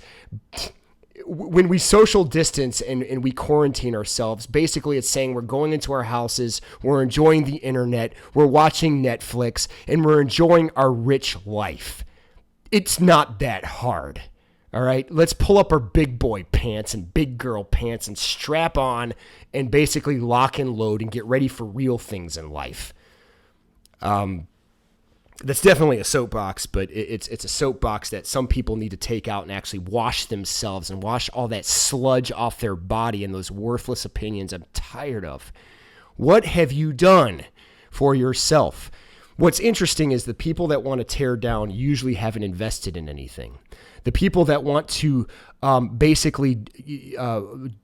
when we social distance and we quarantine ourselves, basically it's saying we're going into our houses, we're enjoying the internet, we're watching Netflix, and we're enjoying our rich life. It's not that hard. All right, let's pull up our big boy pants and big girl pants and strap on and basically lock and load and get ready for real things in life. That's definitely a soapbox, but it's a soapbox that some people need to take out and actually wash themselves and wash all that sludge off their body and those worthless opinions I'm tired of. What have you done for yourself? What's interesting is the people that want to tear down usually haven't invested in anything. The people that want to basically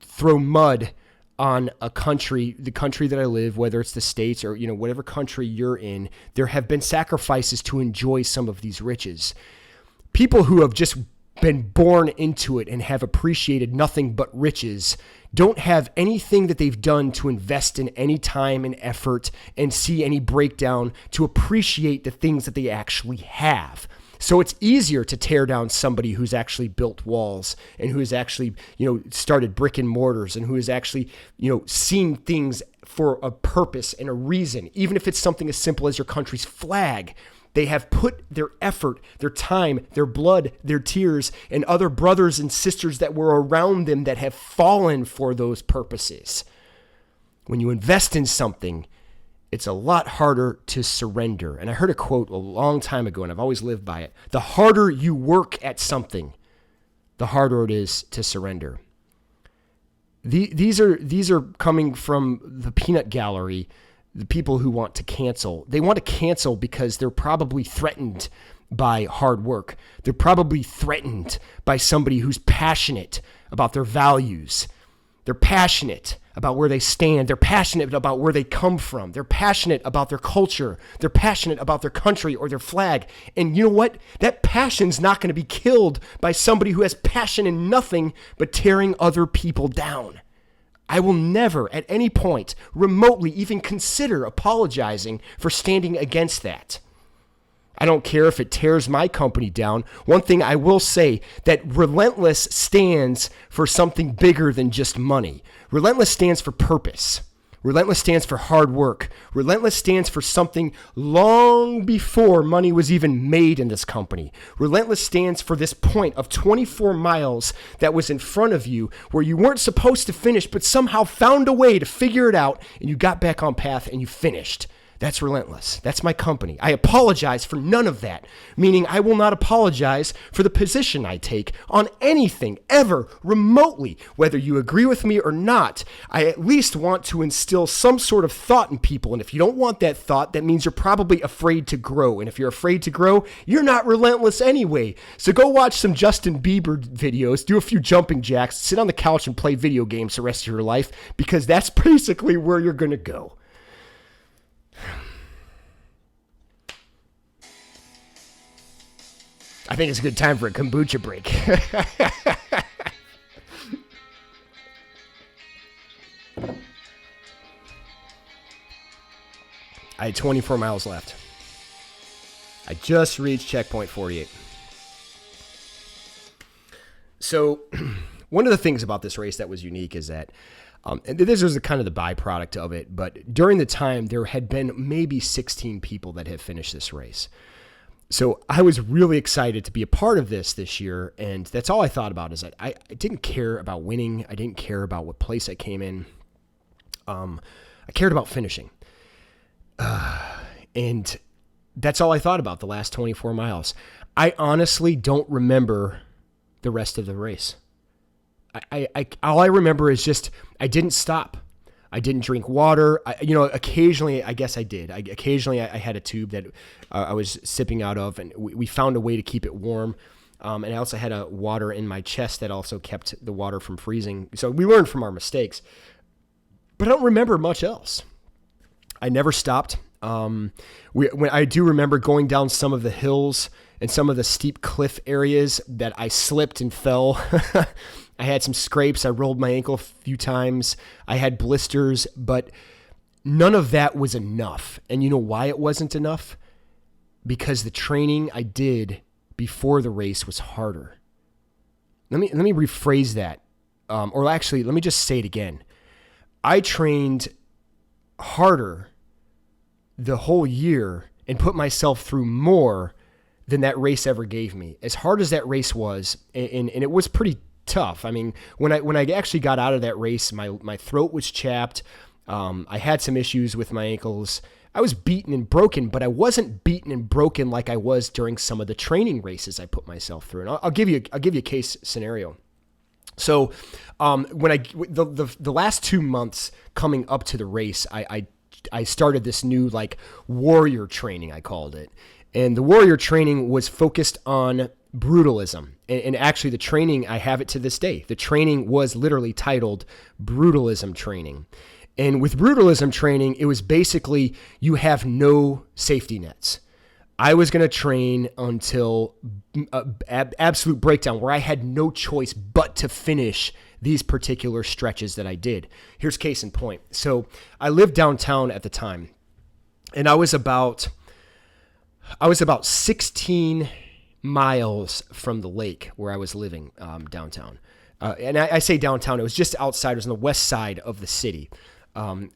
throw mud on a country, the country that I live, whether it's the States or, whatever country you're in, there have been sacrifices to enjoy some of these riches. People who have just been born into it and have appreciated nothing but riches don't have anything that they've done to invest in any time and effort and see any breakdown to appreciate the things that they actually have. So it's easier to tear down somebody who's actually built walls and who has actually, started brick and mortars and who has actually, seen things for a purpose and a reason. Even if it's something as simple as your country's flag, they have put their effort, their time, their blood, their tears, and other brothers and sisters that were around them that have fallen for those purposes. When you invest in something, it's a lot harder to surrender. And I heard a quote a long time ago, and I've always lived by it. The harder you work at something, the harder it is to surrender. These are coming from the peanut gallery, the people who want to cancel. They want to cancel because they're probably threatened by hard work. They're probably threatened by somebody who's passionate about their values. They're passionate about where they stand. They're passionate about where they come from. They're passionate about their culture. They're passionate about their country or their flag. And you know what? That passion's not going to be killed by somebody who has passion in nothing but tearing other people down. I will never at any point remotely even consider apologizing for standing against that. I don't care if it tears my company down. One thing I will say, that Relentless stands for something bigger than just money. Relentless stands for purpose. Relentless stands for hard work. Relentless stands for something long before money was even made in this company. Relentless stands for this point of 24 miles that was in front of you where you weren't supposed to finish, but somehow found a way to figure it out and you got back on path and you finished. That's Relentless. That's my company. I apologize for none of that, meaning I will not apologize for the position I take on anything ever remotely, whether you agree with me or not. I at least want to instill some sort of thought in people, and if you don't want that thought, that means you're probably afraid to grow, and if you're afraid to grow, you're not relentless anyway. So go watch some Justin Bieber videos, do a few jumping jacks, sit on the couch and play video games the rest of your life, because that's basically where you're going to go. I think it's a good time for a kombucha break. I had 24 miles left. I just reached checkpoint 48. So one of the things about this race that was unique is that, and this was kind of the byproduct of it, but during the time there had been maybe 16 people that had finished this race. So I was really excited to be a part of this year, and that's all I thought about is that I didn't care about winning. I didn't care about what place I came in. I cared about finishing. And that's all I thought about the last 24 miles. I honestly don't remember the rest of the race. All I remember is just I didn't stop. I didn't drink water. Occasionally, I guess I did. Occasionally, I had a tube that I was sipping out of, and we found a way to keep it warm. And I also had a water in my chest that also kept the water from freezing. So we learned from our mistakes. But I don't remember much else. I never stopped. When I do remember going down some of the hills and some of the steep cliff areas that I slipped and fell. I had some scrapes. I rolled my ankle a few times. I had blisters, but none of that was enough. And you know why it wasn't enough? Because the training I did before the race was harder. Let me rephrase that. Or actually, let me just say it again. I trained harder the whole year and put myself through more than that race ever gave me. As hard as that race was, and it was pretty tough. I mean, when I actually got out of that race, my throat was chapped. I had some issues with my ankles. I was beaten and broken, but I wasn't beaten and broken like I was during some of the training races I put myself through. And I'll give you a case scenario. So, the last 2 months coming up to the race, I started this new warrior training, I called it. And the warrior training was focused on brutalism. And actually the training, I have it to this day. The training was literally titled Brutalism Training. And with brutalism training, it was basically you have no safety nets. I was going to train until absolute breakdown where I had no choice but to finish these particular stretches that I did. Here's case in point. So I lived downtown at the time, and I was about 16 miles from the lake where I was living downtown. And I say downtown, it was just outside. It was on the west side of the city.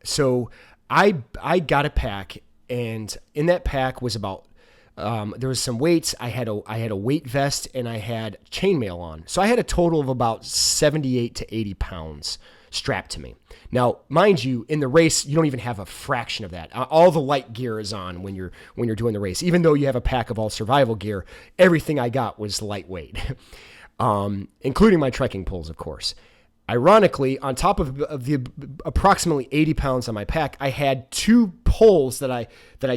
So I got a pack, and in that pack was about there was some weights. I had a weight vest, and I had chainmail on. So I had a total of about 78 to 80 pounds strapped to me. Now, mind you, in the race, you don't even have a fraction of that. All the light gear is on when you're doing the race. Even though you have a pack of all survival gear, everything I got was lightweight, including my trekking poles, of course. Ironically, on top of the approximately 80 pounds on my pack, I had 2 poles that I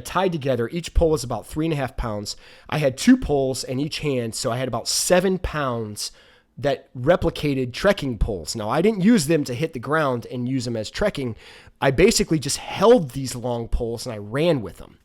tied together. Each pole was about 3.5 pounds. I had 2 poles in each hand, so I had about 7 pounds that replicated trekking poles. Now, I didn't use them to hit the ground and use them as trekking. I basically just held these long poles and I ran with them.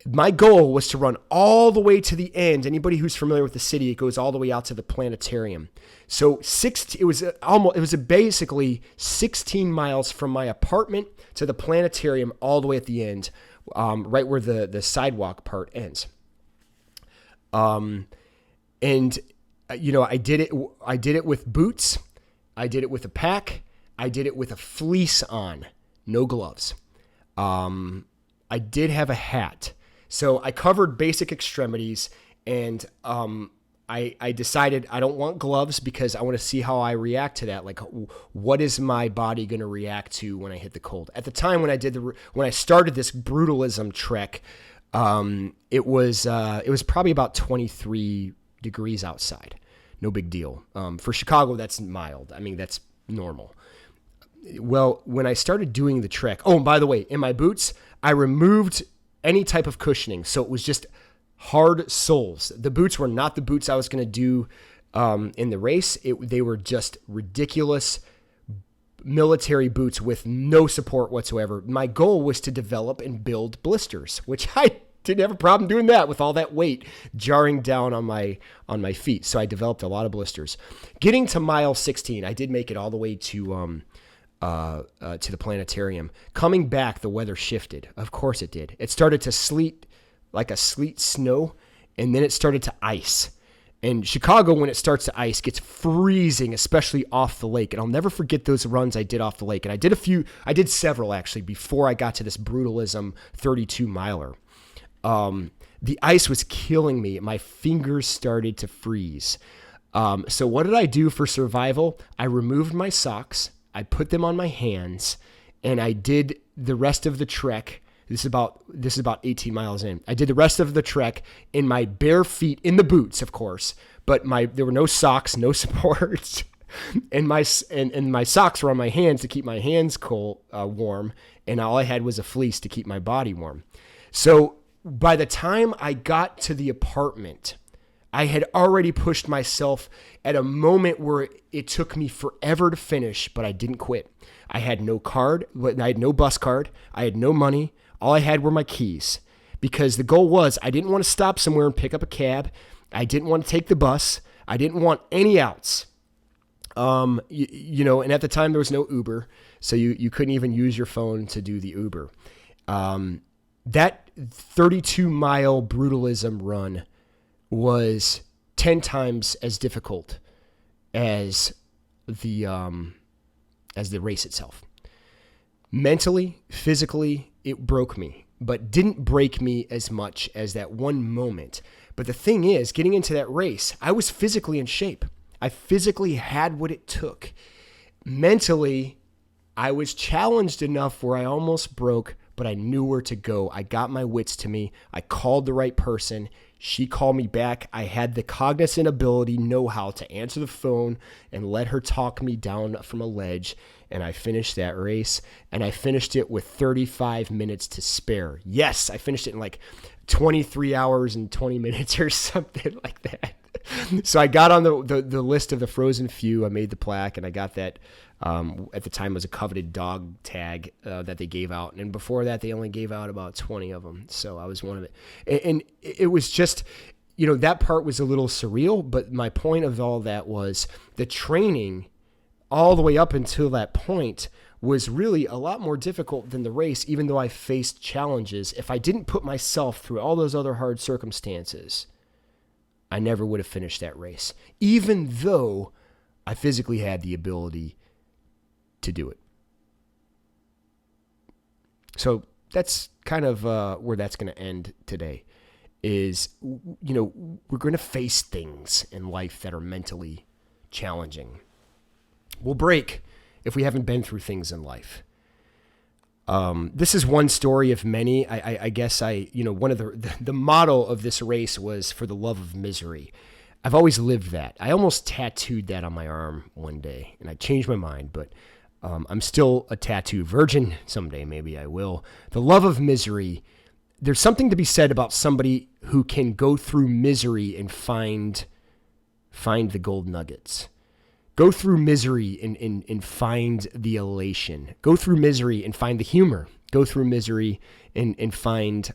My goal was to run all the way to the end. Anybody who's familiar with the city, it goes all the way out to the planetarium. So it was basically 16 miles from my apartment to the planetarium, all the way at the end, right where the sidewalk part ends. And I did it with boots. I did it with a pack. I did it with a fleece on, no gloves. I did have a hat. So I covered basic extremities, and I decided I don't want gloves because I want to see how I react to that. Like, what is my body going to react to when I hit the cold? At the time when I started this brutalism trek, it was probably about 23 degrees outside. No big deal. For Chicago, that's mild. I mean, that's normal. Well, when I started doing the trek, oh, and by the way, in my boots, I removed any type of cushioning. So it was just hard soles. The boots were not the boots I was going to do in the race. They were just ridiculous military boots with no support whatsoever. My goal was to develop and build blisters, which I didn't have a problem doing that with all that weight jarring down on my feet. So I developed a lot of blisters. Getting to mile 16, I did make it all the way to the planetarium. Coming back, the weather shifted. Of course it did. It started to sleet, like a sleet snow, and then it started to ice. And Chicago, when it starts to ice, gets freezing, especially off the lake. And I'll never forget those runs I did off the lake. And I did several actually before I got to this brutalism 32 miler. The ice was killing me. My fingers started to freeze. So what did I do for survival? I removed my socks. I put them on my hands, and I did the rest of the trek. This is about 18 miles in. I did the rest of the trek in my bare feet, in the boots, of course, but there were no socks, no supports, and my socks were on my hands to keep my hands warm, and all I had was a fleece to keep my body warm. So by the time I got to the apartment, I had already pushed myself at a moment where it took me forever to finish, but I didn't quit. I had no card. I had no bus card. I had no money. All I had were my keys, because the goal was I didn't want to stop somewhere and pick up a cab. I didn't want to take the bus. I didn't want any outs. And at the time there was no Uber, so you couldn't even use your phone to do the Uber. That 32-mile brutalism run was 10 times as difficult as the race itself. Mentally, physically, it broke me, but didn't break me as much as that one moment. But the thing is, getting into that race, I was physically in shape. I physically had what it took. Mentally, I was challenged enough where I almost broke, but I knew where to go. I got my wits to me. I called the right person. She called me back. I had the cognizant ability, know-how to answer the phone and let her talk me down from a ledge. And I finished that race, and I finished it with 35 minutes to spare. Yes, I finished it in like 23 hours and 20 minutes or something like that. So I got on the list of the frozen few. I made the plaque, and I got that. At the time, it was a coveted dog tag that they gave out. And before that, they only gave out about 20 of them. So I was one of it. And it was just, that part was a little surreal. But my point of all that was the training all the way up until that point was really a lot more difficult than the race, even though I faced challenges. If I didn't put myself through all those other hard circumstances, I never would have finished that race, even though I physically had the ability to do it. So that's kind of where that's going to end today is, we're going to face things in life that are mentally challenging. We'll break if we haven't been through things in life. This is one story of many. I guess one of the motto of this race was for the love of misery. I've always lived that. I almost tattooed that on my arm one day, and I changed my mind, but I'm still a tattoo virgin. Someday maybe I will. The love of misery. There's something to be said about somebody who can go through misery and find the gold nuggets. Go through misery and find the elation. Go through misery and find the humor. Go through misery and find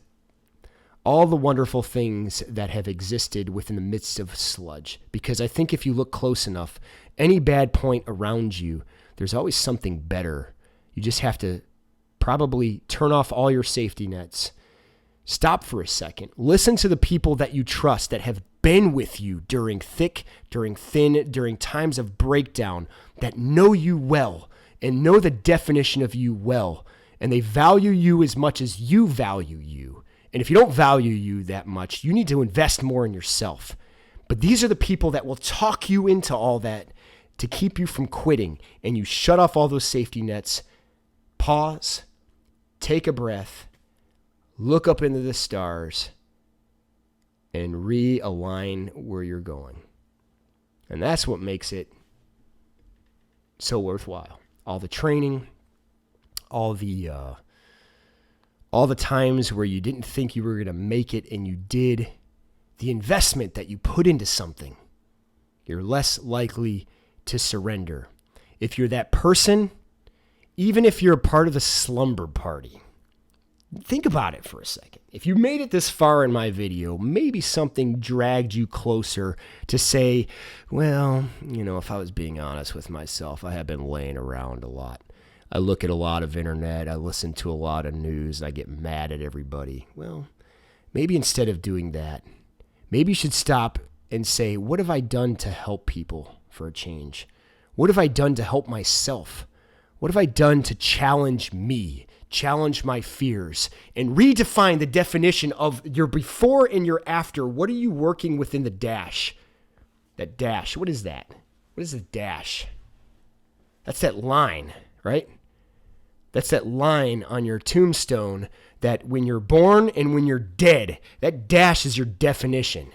all the wonderful things that have existed within the midst of sludge. Because I think if you look close enough, any bad point around you, there's always something better. You just have to probably turn off all your safety nets. Stop for a second. Listen to the people that you trust that have been with you during thick, during thin, during times of breakdown, that know you well and know the definition of you well. And they value you as much as you value you. And if you don't value you that much, you need to invest more in yourself. But these are the people that will talk you into all that to keep you from quitting. And you shut off all those safety nets. Pause. Take a breath. Look up into the stars and realign where you're going. And that's what makes it so worthwhile. All the training, all the times where you didn't think you were going to make it and you did, the investment that you put into something, you're less likely to surrender. If you're that person, even if you're a part of the slumber party, think about it for a second. If you made it this far in my video, maybe something dragged you closer to say, well, if I was being honest with myself, I have been laying around a lot. I look at a lot of internet, I listen to a lot of news, and I get mad at everybody. Well, maybe instead of doing that, maybe you should stop and say, what have I done to help people for a change? What have I done to help myself? What have I done to challenge me? Challenge my fears, and redefine the definition of your before and your after. What are you working within the dash? That dash, what is that? What is a dash? That's that line, right? That's that line on your tombstone that when you're born and when you're dead, that dash is your definition.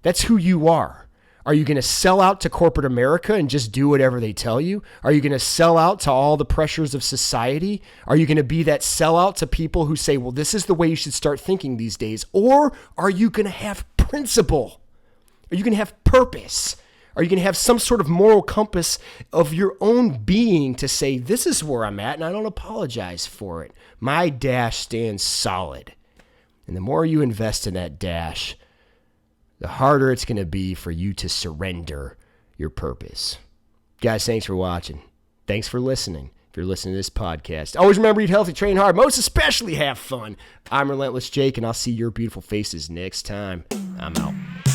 That's who you are. Are you going to sell out to corporate America and just do whatever they tell you? Are you going to sell out to all the pressures of society? Are you going to be that sellout to people who say, well, this is the way you should start thinking these days? Or are you going to have principle Are you going to have purpose? Are you going to have some sort of moral compass of your own being to say, this is where I'm at, and I don't apologize for it. My dash stands solid. And the more you invest in that dash, the harder it's going to be for you to surrender your purpose. Guys, thanks for watching. Thanks for listening. If you're listening to this podcast, always remember, eat healthy, train hard, most especially have fun. I'm Relentless Jake, and I'll see your beautiful faces next time. I'm out.